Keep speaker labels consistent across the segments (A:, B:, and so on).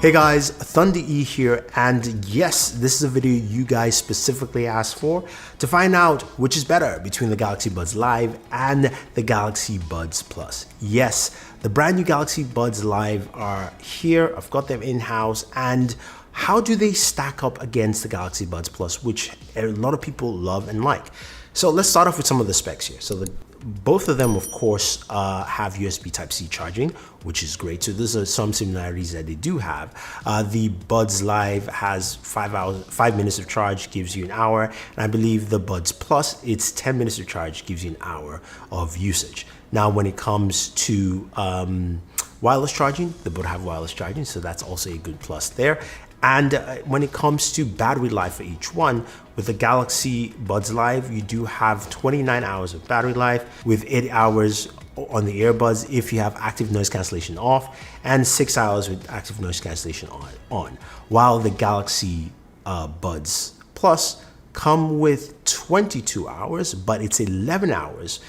A: Hey guys, Thunder E here, and yes, this is a video you guys specifically asked for to find out which is better between the Galaxy Buds Live and the Galaxy Buds Plus. Yes, the brand new Galaxy Buds Live are here. I've got them in-house, and how do they stack up against the Galaxy Buds Plus, which a lot of people love and like? So let's start off with some of the specs here. So both of them, of course, have USB Type-C charging, which is great. So those are some similarities that they do have. The Buds Live has 5 minutes of charge, gives you an hour. And I believe the Buds Plus, it's 10 minutes of charge, gives you an hour of usage. Now, when it comes to wireless charging, they both have wireless charging, so that's also a good plus there. And when it comes to battery life for each one, with the Galaxy Buds Live, you do have 29 hours of battery life with 8 hours on the earbuds if you have active noise cancellation off, and 6 hours with active noise cancellation on. While the Galaxy Buds Plus come with 22 hours, but it's 11 hours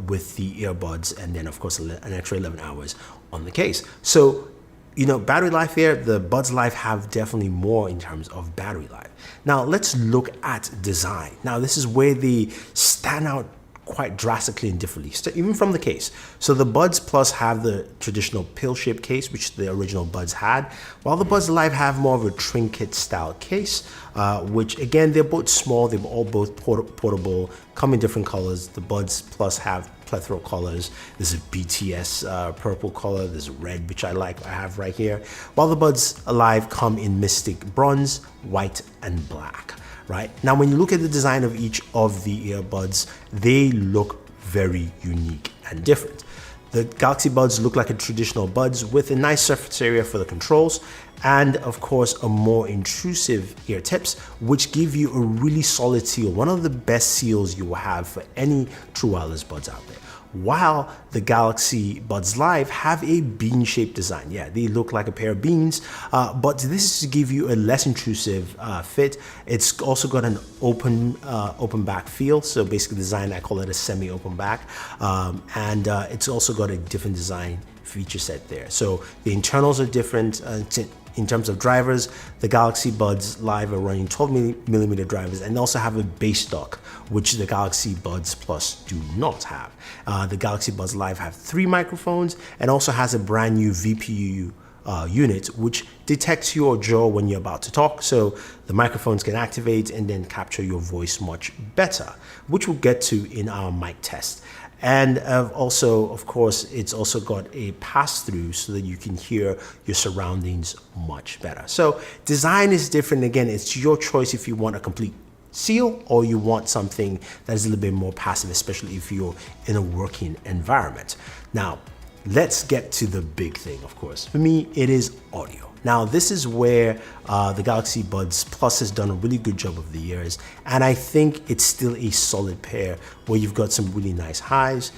A: with the earbuds, and then of course an extra 11 hours on the case. So, you know, battery life here, the Buds Live have definitely more in terms of battery life. Now let's look at design. Now this is where they stand out quite drastically and differently, even from the case. So the Buds Plus have the traditional pill-shaped case, which the original Buds had, while the Buds Live have more of a trinket style case, which again, they're both small, they're all both portable, come in different colors. The Buds Plus have plethora of colors. There's a BTS purple color, there's red, which I have right here, while the Buds Live come in Mystic Bronze, white, and black. Right now, when you look at the design of each of the earbuds, they look very unique and different. The Galaxy Buds look like a traditional Buds with a nice surface area for the controls, and of course a more intrusive ear tips, which give you a really solid seal, one of the best seals you will have for any true wireless buds out there. While the Galaxy Buds Live have a bean-shaped design. Yeah, they look like a pair of beans, but this is to give you a less intrusive fit. It's also got an open back feel. So basically design, I call it a semi-open back. And it's also got a different design feature set there. So the internals are different. In terms of drivers, the Galaxy Buds Live are running 12mm drivers and also have a bass dock, which the Galaxy Buds Plus do not have. The Galaxy Buds Live have 3 microphones and also has a brand new VPU unit, which detects your jaw when you're about to talk, so the microphones can activate and then capture your voice much better, which we'll get to in our mic test. And also, of course, it's also got a pass-through so that you can hear your surroundings much better. So design is different. Again, it's your choice if you want a complete seal or you want something that is a little bit more passive, especially if you're in a working environment. Now, let's get to the big thing, of course. For me, it is audio. Now, this is where the Galaxy Buds Plus has done a really good job over the years, and I think it's still a solid pair where you've got some really nice highs,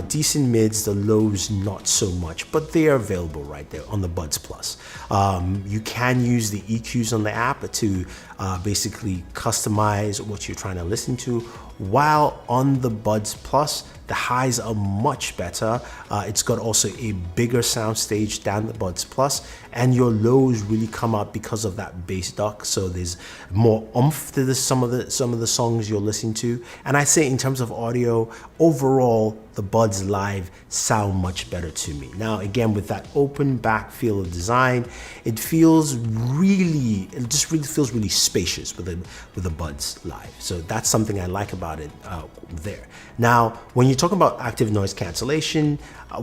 A: decent mids, the lows not so much, but they are available right there on the Buds Plus. You can use the EQs on the app to basically customize what you're trying to listen to, while on the Buds Plus, the highs are much better. It's got also a bigger sound stage than the Buds Plus, and your lows really come out because of that bass dock. So there's more oomph to some of the songs you're listening to. And I say in terms of audio, overall, the Buds Live sound much better to me. Now, again, with that open back feel of design, it just really feels really spacious with the Buds Live. So that's something I like about it there. Now, when you're talking about active noise cancellation,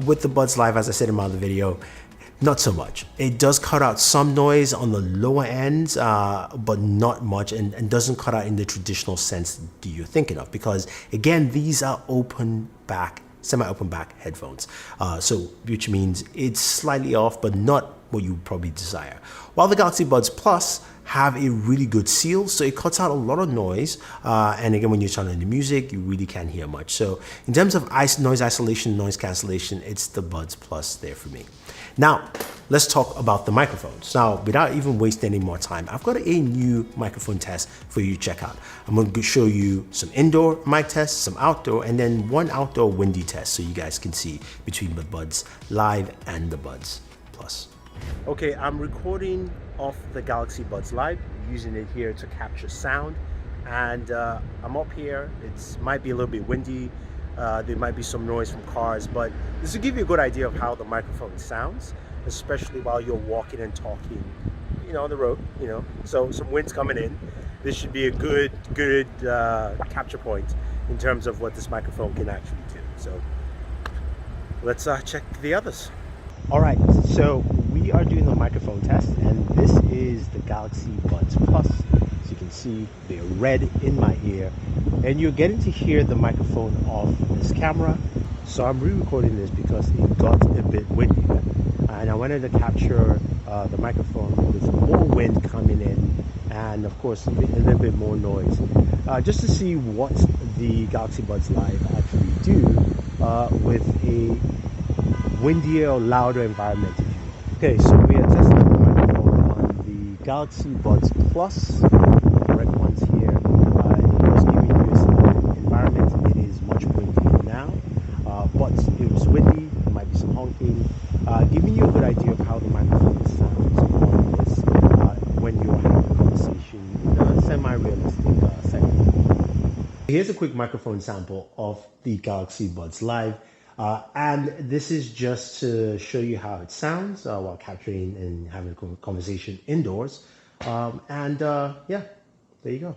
A: with the Buds Live, as I said in my other video, not so much. It does cut out some noise on the lower ends, but not much, and doesn't cut out in the traditional sense that you're thinking of, because again, these are semi-open back headphones. So which means it's slightly off, but not what you probably desire. While the Galaxy Buds Plus have a really good seal, so it cuts out a lot of noise, and again, when you're turning on the music, you really can't hear much. So in terms of noise isolation, noise cancellation, it's the Buds Plus there for me. Now, let's talk about the microphones. Now, without even wasting any more time, I've got a new microphone test for you to check out. I'm going to show you some indoor mic tests, some outdoor, and then one outdoor windy test so you guys can see between the Buds Live and the Buds Plus. Okay, I'm recording off the Galaxy Buds Live, using it here to capture sound. And I'm up here. It might be a little bit windy. There might be some noise from cars, but this will give you a good idea of how the microphone sounds, especially while you're walking and talking, on the road, So some wind's coming in. This should be a good capture point in terms of what this microphone can actually do. So let's check the others. All right, so we are doing the microphone test, and this is the Galaxy Buds Plus. As you can see, they're red in my ear, and you're getting to hear the microphone off this camera. So I'm re-recording this because it got a bit windy, and I wanted to capture the microphone with more wind coming in, and of course a little bit more noise, just to see what the Galaxy Buds Live actually do with a windier or louder environment, if you will. Okay, so we are testing the microphone on the Galaxy Buds Plus, the red ones here. It was giving you a similar environment. It is much windier now, but it was windy, there might be some honking, giving you a good idea of how the microphone sounds on this when you're having a conversation in a semi-realistic setting. Here's a quick microphone sample of the Galaxy Buds Live. And this is just to show you how it sounds while capturing and having a conversation indoors. Yeah, there you go.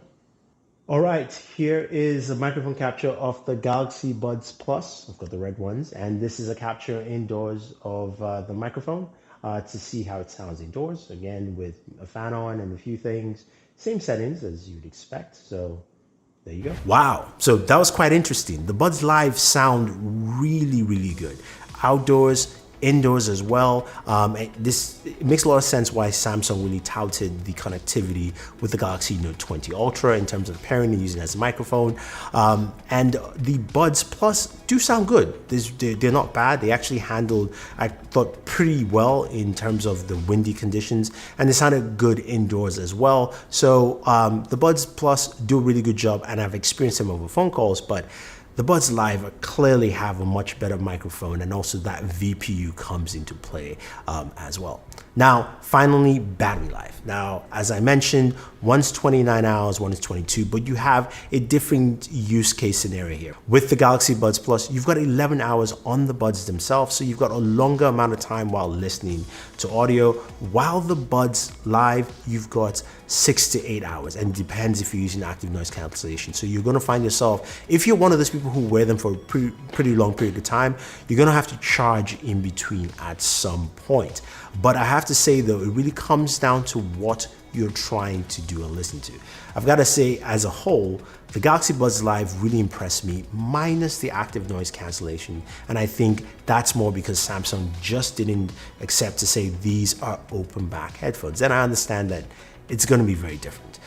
A: All right, here is a microphone capture of the Galaxy Buds Plus. I've got the red ones, and this is a capture indoors of the microphone to see how it sounds indoors. Again, with a fan on and a few things, same settings as you'd expect. So there you go. Wow. So that was quite interesting. The Buds Live sound really good. Outdoors, indoors as well. It makes a lot of sense why Samsung really touted the connectivity with the Galaxy Note 20 Ultra in terms of pairing and using it as a microphone. And the Buds Plus do sound good. They're not bad. They actually handled, I thought, pretty well in terms of the windy conditions, and they sounded good indoors as well. So the Buds Plus do a really good job, and I've experienced them over phone calls, but the Buds Live clearly have a much better microphone, and also that VPU comes into play as well. Now, finally, battery life. Now, as I mentioned, one's 29 hours, one is 22, but you have a different use case scenario here. With the Galaxy Buds Plus, you've got 11 hours on the buds themselves, so you've got a longer amount of time while listening to audio. While the Buds Live, you've got 6 to 8 hours, and it depends if you're using active noise cancellation. So you're gonna find yourself, if you're one of those people who wear them for a pretty long period of time, you're gonna have to charge in between at some point. But I have to say though, it really comes down to what you're trying to do and listen to. I've got to say, as a whole, the Galaxy Buds Live really impressed me, minus the active noise cancellation. And I think that's more because Samsung just didn't accept to say these are open back headphones. And I understand that it's going to be very different.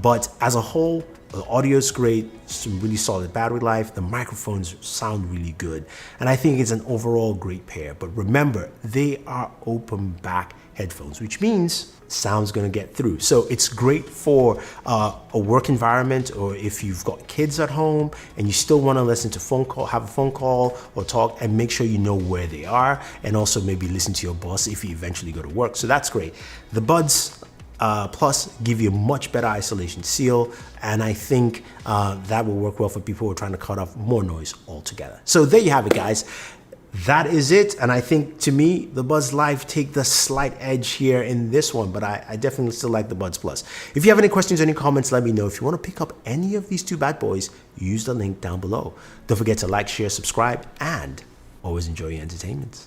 A: But as a whole, the audio is great, some really solid battery life, the microphones sound really good, and I think it's an overall great pair. But remember, they are open back headphones, which means sound's gonna get through. So it's great for a work environment, or if you've got kids at home and you still wanna listen to have a phone call or talk, and make sure you know where they are, and also maybe listen to your boss if you eventually go to work. So that's great. The Buds Plus give you a much better isolation seal, and I think that will work well for people who are trying to cut off more noise altogether. So there you have it, guys. That is it, and I think, to me, the Buds Live take the slight edge here in this one, but I definitely still like the Buds Plus. If you have any questions or any comments, let me know. If you want to pick up any of these two bad boys, use the link down below. Don't forget to like, share, subscribe, and always enjoy your entertainment.